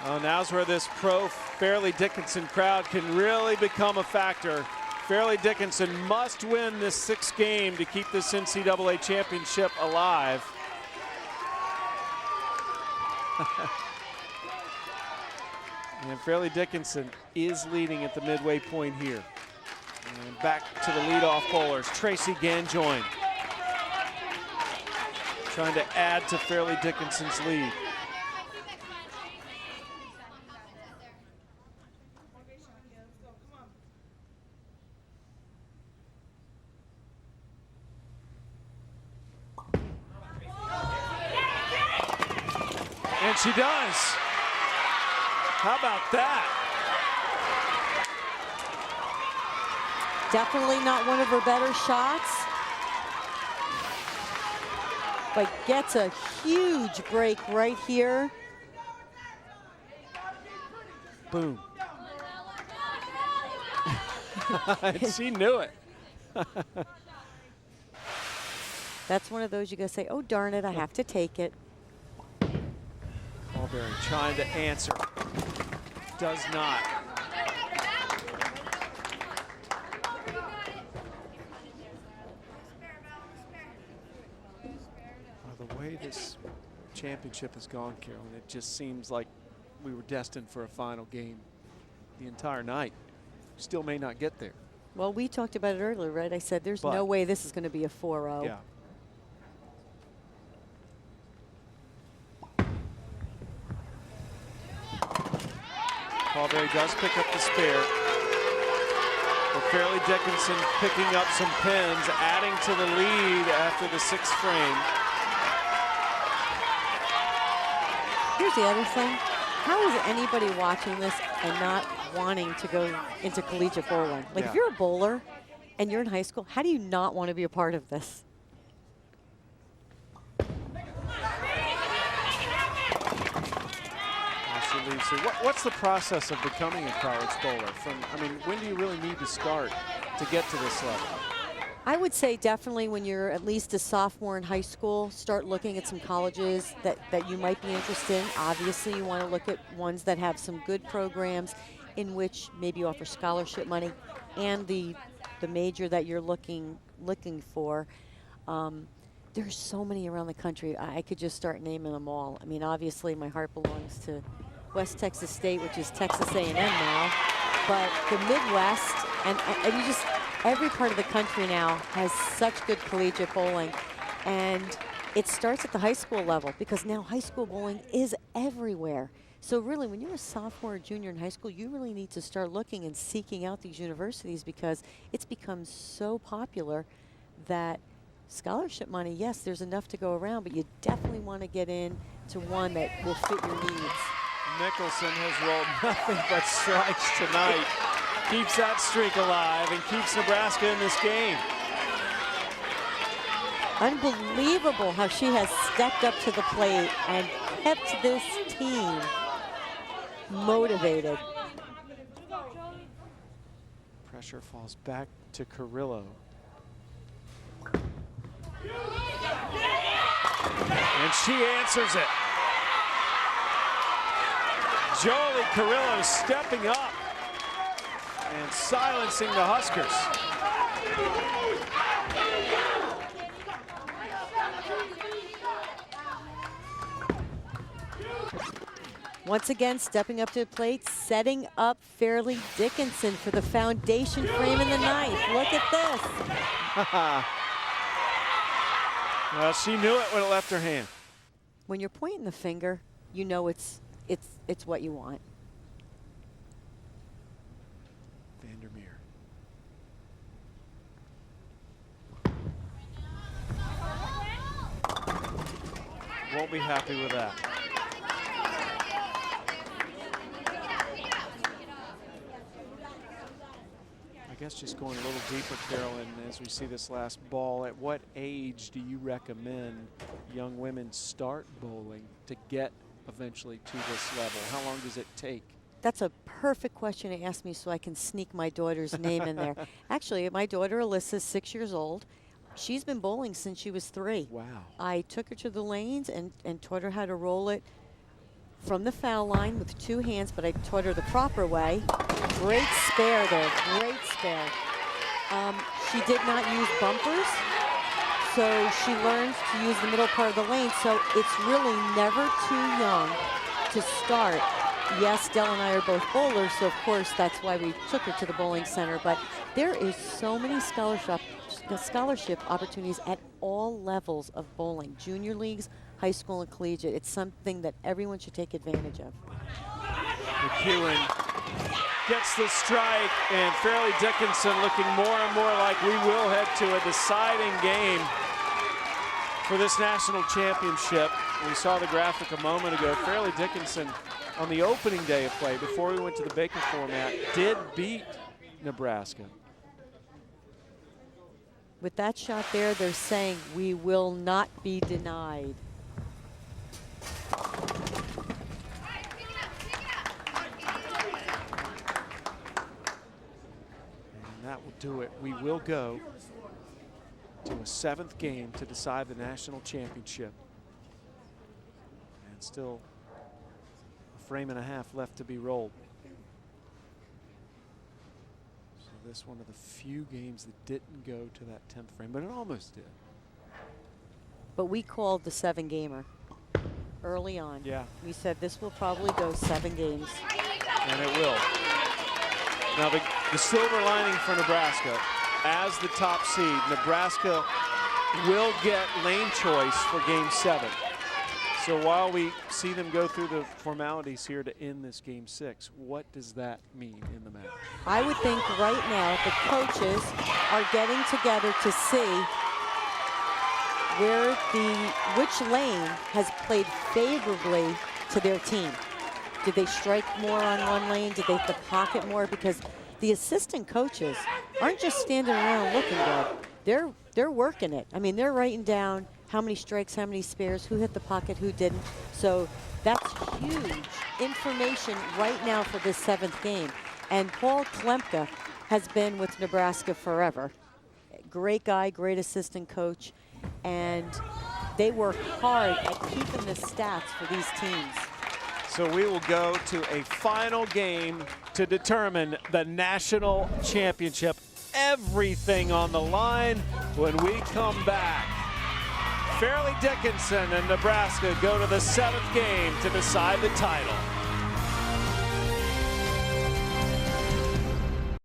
Oh, now's where this pro Fairleigh Dickinson crowd can really become a factor. Fairleigh Dickinson must win this 6th game to keep this NCAA championship alive. And Fairleigh Dickinson is leading at the midway point here. And back to the leadoff bowlers, Tracy Ganjoin. Trying to add to Fairleigh Dickinson's lead. And she does. How about that? Definitely not one of her better shots, but gets a huge break right here. Boom. She knew it. That's one of those you gotta say, oh darn it, I have to take it. Calberry trying to answer. Does not. Well, the way this championship has gone, Carolyn, it just seems like we were destined for a final game the entire night. Still may not get there. Well, we talked about it earlier, right? I said there's no way this is going to be a 4-0. Yeah. Calberry does pick up the spare. But Fairleigh Dickinson picking up some pins, adding to the lead after the 6th frame. Here's the other thing. How is anybody watching this and not wanting to go into collegiate bowling? Like, if you're a bowler and you're in high school, how do you not want to be a part of this? So what's the process of becoming a college bowler? I mean, when do you really need to start to get to this level? I would say definitely when you're at least a sophomore in high school, start looking at some colleges that you might be interested in. Obviously, you want to look at ones that have some good programs in which maybe you offer scholarship money and the major that you're looking for. There's so many around the country. I could just start naming them all. I mean, obviously, my heart belongs to West Texas State, which is Texas A&M now, but the Midwest and you just, every part of the country now has such good collegiate bowling, and it starts at the high school level because now high school bowling is everywhere. So really, when you're a sophomore or junior in high school, you really need to start looking and seeking out these universities because it's become so popular that scholarship money, yes, there's enough to go around, but you definitely want to get in to one that will fit your needs. Mickelson has rolled nothing but strikes tonight. Keeps that streak alive and keeps Nebraska in this game. Unbelievable how she has stepped up to the plate and kept this team motivated. Pressure falls back to Carrillo. And she answers it. Jolie Carrillo stepping up and silencing the Huskers. Once again, stepping up to the plate, setting up Fairleigh Dickinson for the foundation frame in the ninth. Look at this. Well, she knew it when it left her hand. When you're pointing the finger, you know it's what you want. Van de Meer. Won't be happy with that. I guess just going a little deeper, Carolyn, as we see this last ball, at what age do you recommend young women start bowling to get eventually to this level? How long does it take? That's a perfect question to ask me so I can sneak my daughter's name in there. Actually, my daughter Alyssa is 6 years old. She's been bowling since she was 3. Wow. I took her to the lanes and taught her how to roll it from the foul line with 2 hands, but I taught her the proper way. Great spare there, great spare. She did not use bumpers, so she learns to use the middle part of the lane, so it's really never too young to start. Yes, Dell and I are both bowlers, so of course that's why we took her to the bowling center, but there is so many scholarship opportunities at all levels of bowling, junior leagues, high school and collegiate. It's something that everyone should take advantage of. McEwan gets the strike, and Fairleigh Dickinson looking more and more like we will head to a deciding game for this national championship. We saw the graphic a moment ago. Fairleigh Dickinson on the opening day of play, before we went to the Baker format, did beat Nebraska. With that shot there, they're saying we will not be denied. And that will do it. We will go to a 7th game to decide the national championship. And still a frame and a half left to be rolled. So this one of the few games that didn't go to that 10th frame, but it almost did. But we called the 7-gamer early on. Yeah. We said this will probably go 7 games. And it will. Now the silver lining for Nebraska, as the top seed, Nebraska will get lane choice for game 7. So while we see them go through the formalities here to end this game 6, what does that mean in the match? I would think right now the coaches are getting together to see which lane has played favorably to their team. Did they strike more on one lane? Did they hit the pocket more? Because the assistant coaches aren't just standing around looking good. They're working it. I mean, they're writing down how many strikes, how many spares, who hit the pocket, who didn't. So that's huge information right now for this 7th game. And Paul Klemka has been with Nebraska forever. Great guy, great assistant coach. And they work hard at keeping the stats for these teams. So we will go to a final game to determine the national championship. Everything on the line when we come back. Fairleigh Dickinson and Nebraska go to the 7th game to decide the title.